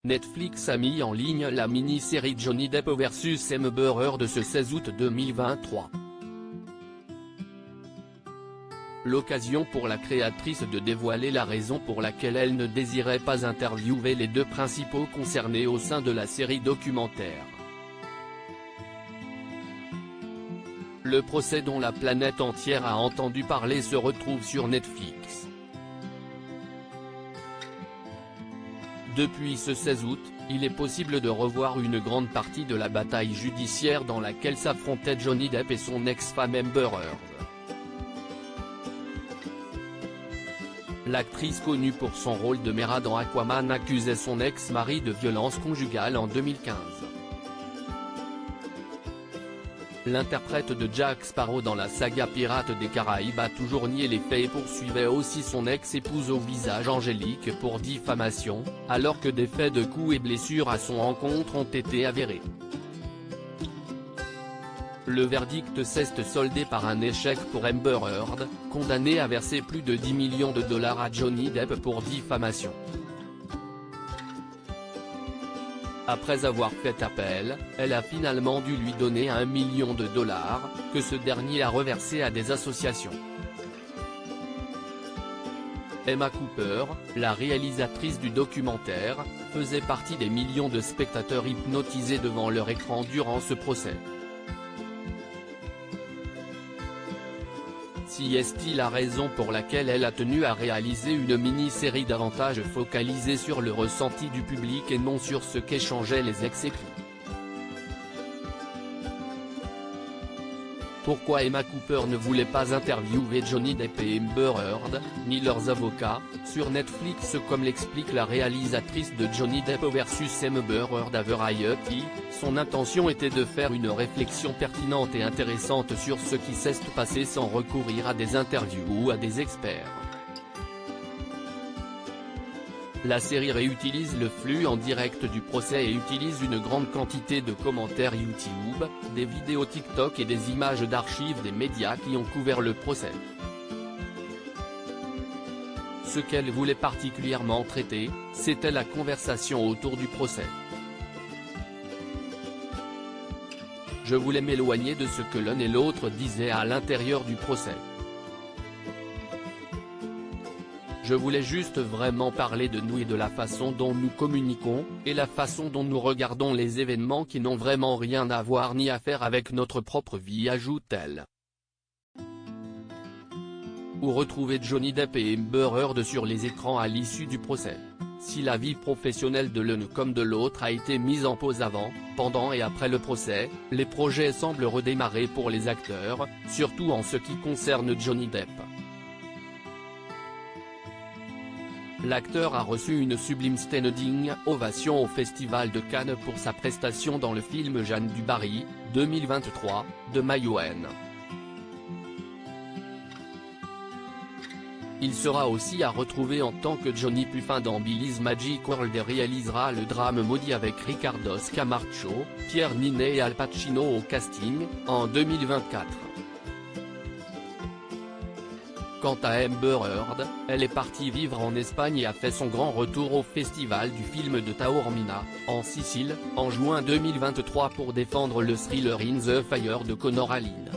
Netflix a mis en ligne la mini-série Johnny Depp vs Amber Heard ce 16 août 2023. L'occasion pour la créatrice de dévoiler la raison pour laquelle elle ne désirait pas interviewer les deux principaux concernés au sein de la série documentaire. Le procès dont la planète entière a entendu parler se retrouve sur Netflix. Depuis ce 16 août, il est possible de revoir une grande partie de la bataille judiciaire dans laquelle s'affrontaient Johnny Depp et son ex-femme Amber Heard. L'actrice connue pour son rôle de Mera dans Aquaman accusait son ex-mari de violence conjugale en 2015. L'interprète de Jack Sparrow dans la saga Pirates des Caraïbes a toujours nié les faits et poursuivait aussi son ex-épouse au visage angélique pour diffamation, alors que des faits de coups et blessures à son encontre ont été avérés. Le verdict s'est soldé par un échec pour Amber Heard, condamnée à verser plus de 10 millions de dollars à Johnny Depp pour diffamation. Après avoir fait appel, elle a finalement dû lui donner 1 million de dollars, que ce dernier a reversé à des associations. Emma Cooper, la réalisatrice du documentaire, faisait partie des millions de spectateurs hypnotisés devant leur écran durant ce procès. Si est-il la raison pour laquelle elle a tenu à réaliser une mini-série davantage focalisée sur le ressenti du public et non sur ce qu'échangeaient les ex-époux. Pourquoi Emma Cooper ne voulait pas interviewer Johnny Depp et Amber Heard, ni leurs avocats, sur Netflix comme l'explique la réalisatrice de Johnny Depp vs Amber Heard à Variety, son intention était de faire une réflexion pertinente et intéressante sur ce qui s'est passé sans recourir à des interviews ou à des experts. La série réutilise le flux en direct du procès et utilise une grande quantité de commentaires YouTube, des vidéos TikTok et des images d'archives des médias qui ont couvert le procès. Ce qu'elle voulait particulièrement traiter, c'était la conversation autour du procès. Je voulais m'éloigner de ce que l'un et l'autre disaient à l'intérieur du procès. Je voulais juste vraiment parler de nous et de la façon dont nous communiquons, et la façon dont nous regardons les événements qui n'ont vraiment rien à voir ni à faire avec notre propre vie, ajoute-t-elle. Où retrouver Johnny Depp et Amber Heard sur les écrans à l'issue du procès. Si la vie professionnelle de l'un comme de l'autre a été mise en pause avant, pendant et après le procès, les projets semblent redémarrer pour les acteurs, surtout en ce qui concerne Johnny Depp. L'acteur a reçu une sublime standing ovation au Festival de Cannes pour sa prestation dans le film Jeanne du Barry, 2023, de Maïwenn. Il sera aussi à retrouver en tant que Johnny Puffin dans Billy's Magic World et réalisera le drame Maudit avec Ricardo Scamarcio, Pierre Ninet et Al Pacino au casting, en 2024. Quant à Amber Heard, elle est partie vivre en Espagne et a fait son grand retour au festival du film de Taormina, en Sicile, en juin 2023 pour défendre le thriller In the Fire de Connor Allin.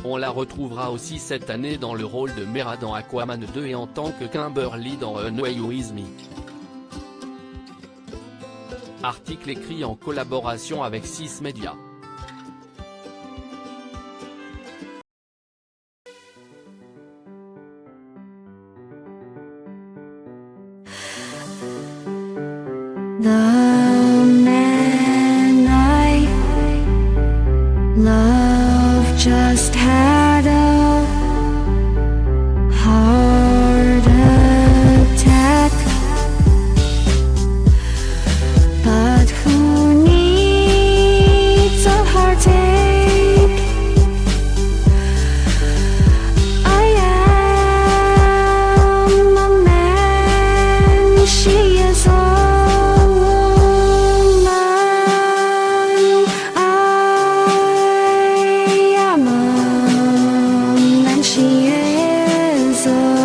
On la retrouvera aussi cette année dans le rôle de Mera dans Aquaman 2 et en tant que Kimberly dans Runaway With Me. Article écrit en collaboration avec 6 Media. The man I love just had a heart attack, but who needs a heartache? I am a man, she is a she is a